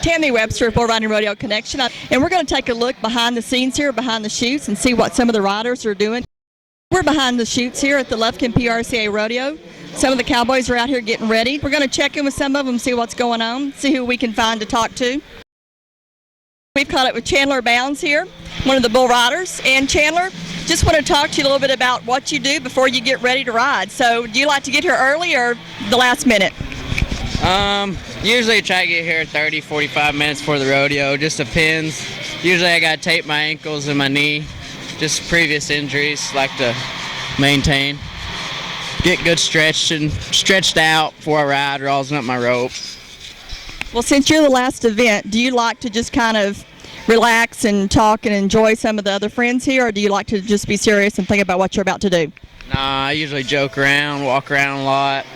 Tammie Webster with Bull Riding Rodeo Connection, and we're going to take a look behind the scenes here, behind the chutes, and see what some of the riders are doing. We're behind the chutes here at the Lufkin PRCA Rodeo. Some of the cowboys are out here getting ready. We're going to check in with some of them, see what's going on, see who we can find to talk to. We've caught up with Chandler Bownds here, one of the bull riders. And Chandler, just want to talk to you a little bit about what you do before you get ready to ride. So do you like to get here early or the last minute? Usually I try to get here 30, 45 minutes before the rodeo. Just depends. Usually I got to tape my ankles and my knee. Just previous injuries, like to maintain. Get good stretched out before I ride, rosin up my rope. Well, since you're the last event, do you like to just kind of relax and talk and enjoy some of the other friends here, or do you like to just be serious and think about what you're about to do? Nah, I usually joke around, walk around a lot.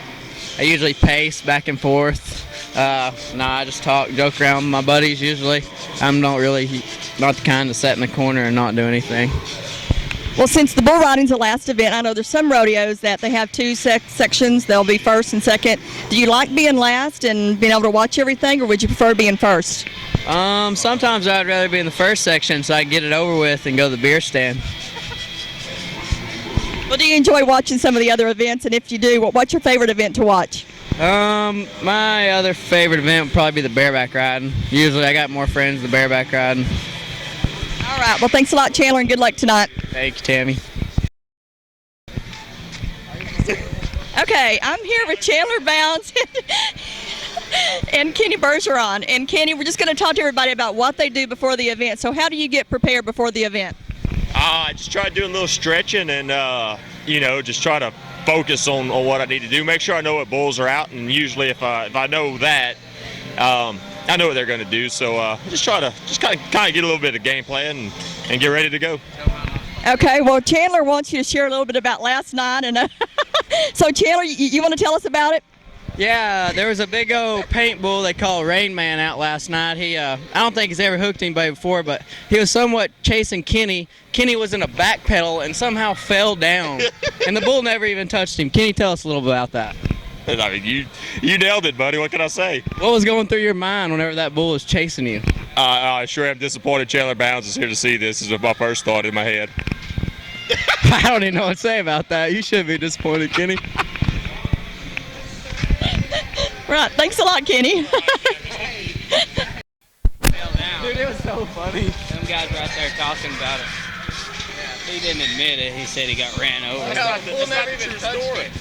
I usually pace back and forth. I just joke around with my buddies usually. I'm not the kind to sit in the corner and not do anything. Well, since the bull riding's the last event, I know there's some rodeos that they have two sections. They'll be first and second. Do you like being last and being able to watch everything, or would you prefer being first? Sometimes I'd rather be in the first section so I can get it over with and go to the beer stand. Well, do you enjoy watching some of the other events? And if you do, what's your favorite event to watch? My other favorite event would probably be the bareback riding. Usually I got more friends the bareback riding. All right. Well, thanks a lot, Chandler, and good luck tonight. Thank you, Tammie. Okay, I'm here with Chandler Bownds and Kenny Bergergon. And Kenny, we're just going to talk to everybody about what they do before the event. So how do you get prepared before the event? I just try to do a little stretching and, just try to focus on what I need to do. Make sure I know what bulls are out, and usually if I know that, I know what they're going to do. So just kind of get a little bit of game plan and get ready to go. Okay, well, Chandler wants you to share a little bit about last night. And so, Chandler, you want to tell us about it? Yeah, there was a big old paint bull they call Rain Man out last night. I don't think he's ever hooked anybody before, but he was somewhat chasing Kenny. Kenny was in a back pedal and somehow fell down, and the bull never even touched him. Kenny, tell us a little bit about that. I mean, you nailed it, buddy. What can I say? What was going through your mind whenever that bull was chasing you? I sure am disappointed Chandler Bownds is here to see this. This is my first thought in my head. I don't even know what to say about that. You should be disappointed, Kenny. Right. Thanks a lot, Kenny. Dude, it was so funny. Them guys were out there talking about it. Yeah, he didn't admit it. He said he got ran over. We'll never even touch it.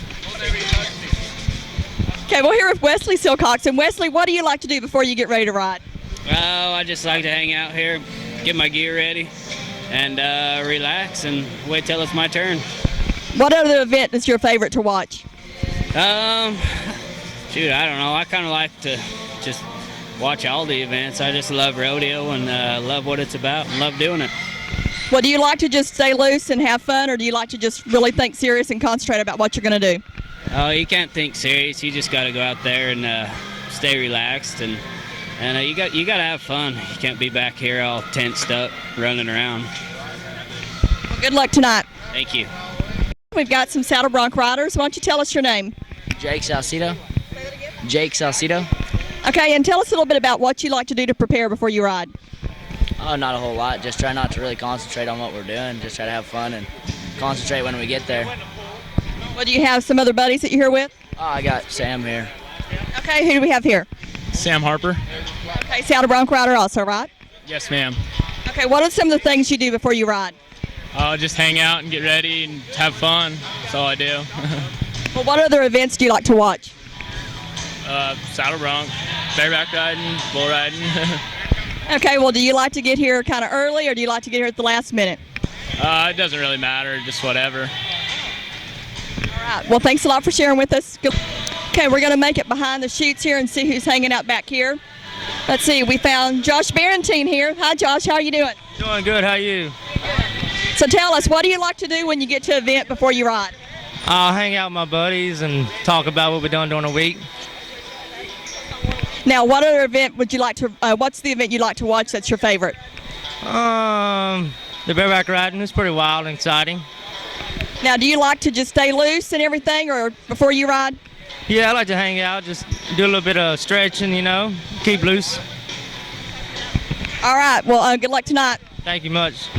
Okay, we're here with Wesley Silcox. And Wesley, what do you like to do before you get ready to ride? Oh, I just like to hang out here, get my gear ready, and relax and wait till it's my turn. What other event is your favorite to watch? Shoot, I don't know. I kind of like to just watch all the events. I just love rodeo and love what it's about and love doing it. Well, do you like to just stay loose and have fun, or do you like to just really think serious and concentrate about what you're going to do? Oh, you can't think serious. You just got to go out there and stay relaxed, and you got to have fun. You can't be back here all tensed up, running around. Well, good luck tonight. Thank you. We've got some saddle bronc riders. Why don't you tell us your name? Jake Salcito. Jake Salcito. Okay, and tell us a little bit about what you like to do to prepare before you ride. Oh, not a whole lot. Just try not to really concentrate on what we're doing. Just try to have fun and concentrate when we get there. Well, do you have some other buddies that you're here with? Oh, I got Sam here. Okay, who do we have here? Sam Harper. Okay, saddle bronc rider also, right? Yes, ma'am. Okay, what are some of the things you do before you ride? Just hang out and get ready and have fun. That's all I do. Well, what other events do you like to watch? Saddle bronc, bareback riding, bull riding. Okay, well, do you like to get here kind of early, or do you like to get here at the last minute? It doesn't really matter, just whatever. All right, well, thanks a lot for sharing with us. Okay, we're going to make it behind the chutes here and see who's hanging out back here. Let's see, we found Josh Barentine here. Hi, Josh, how are you doing? Doing good, how are you? So tell us, what do you like to do when you get to an event before you ride? I'll hang out with my buddies and talk about what we've done during the week. Now, what other event would you like to, what's the event you'd like to watch that's your favorite? The bareback riding is pretty wild and exciting. Now, do you like to just stay loose and everything, or before you ride? Yeah, I like to hang out, just do a little bit of stretching, you know, keep loose. All right. Well, good luck tonight. Thank you much.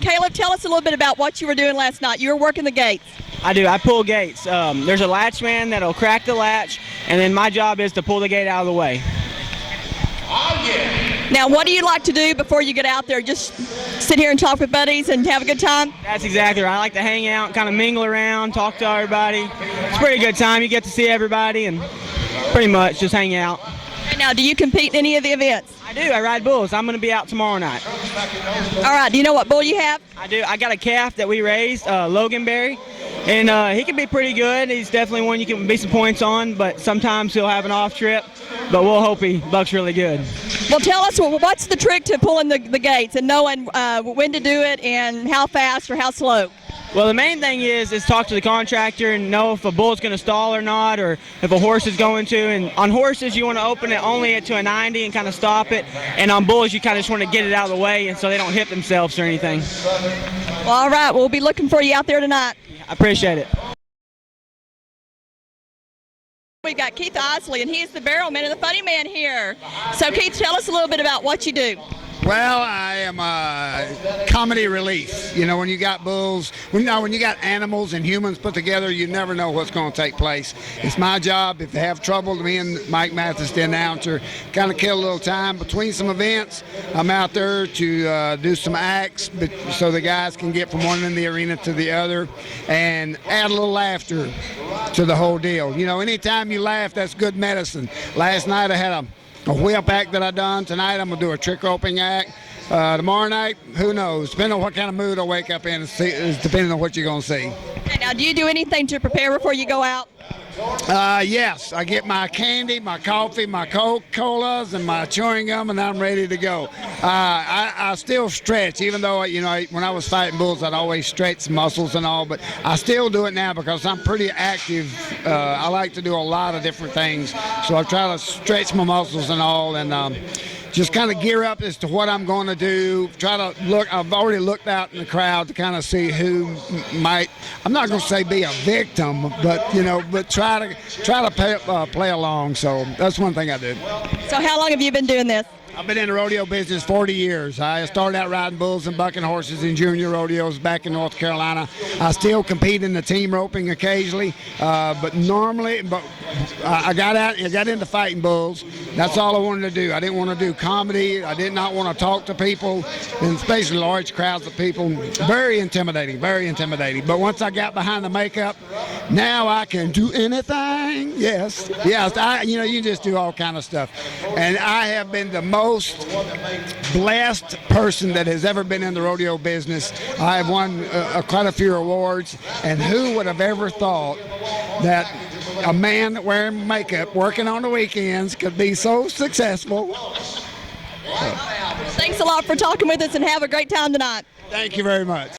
Caleb, tell us a little bit about what you were doing last night. You were working the gates. I do. I pull gates. There's a latch man that'll crack the latch, and then my job is to pull the gate out of the way. Now, what do you like to do before you get out there? Just sit here and talk with buddies and have a good time? That's exactly right. I like to hang out, kind of mingle around, talk to everybody. It's a pretty good time. You get to see everybody and pretty much just hang out. Okay, now, do you compete in any of the events? I do. I ride bulls. I'm going to be out tomorrow night. All right. Do you know what bull you have? I do. I got a calf that we raised, Logan Berry, and he can be pretty good. He's definitely one you can be some points on, but sometimes he'll have an off trip. But we'll hope he bucks really good. Well, tell us, what's the trick to pulling the gates and knowing when to do it and how fast or how slow? Well, the main thing is talk to the contractor and know if a bull's going to stall or not, or if a horse is going to. And on horses, you want to open it only to a 90 and kind of stop it. And on bulls, you kind of just want to get it out of the way and so they don't hit themselves or anything. Well, all right. We'll be looking for you out there tonight. I appreciate it. We've got Keith Isley, and he's the barrel man and the funny man here. So, Keith, tell us a little bit about what you do. Well, I am comedy relief. You know, when you got bulls, when you got animals and humans put together, you never know what's going to take place. It's my job, if they have trouble, me and Mike Mathis, the announcer, kind of kill a little time between some events. I'm out there to do some acts so the guys can get from one end of the arena to the other and add a little laughter to the whole deal. You know, anytime you laugh, that's good medicine. Last night I had a whip act that I done. Tonight I'm going to do a trick roping act. Tomorrow night, who knows? Depending on what kind of mood I wake up in, is depending on what you're going to see. Okay, now, do you do anything to prepare before you go out? Yes, I get my candy, my coffee, my Coca-Colas, and my chewing gum, and I'm ready to go. I still stretch, even though, you know, when I was fighting bulls, I'd always stretch muscles and all, but I still do it now because I'm pretty active. I like to do a lot of different things, so I try to stretch my muscles and all, and just kind of gear up as to what I'm going to do. Try to look. I've already looked out in the crowd to kind of see who might. I'm not going to say be a victim, but you know, but try to play along. So that's one thing I do. So how long have you been doing this? I've been in the rodeo business 40 years. I started out riding bulls and bucking horses in junior rodeos back in North Carolina. I still compete in the team roping occasionally, but normally, I got into fighting bulls. That's all I wanted to do. I didn't want to do comedy. I did not want to talk to people, and especially large crowds of people. Very intimidating, very intimidating. But once I got behind the makeup, now I can do anything. Yes. You just do all kind of stuff. And I have been the most blessed person that has ever been in the rodeo business. I have won quite a few awards, and who would have ever thought that a man wearing makeup, working on the weekends, could be so successful. Thanks a lot for talking with us, and have a great time tonight. Thank you very much.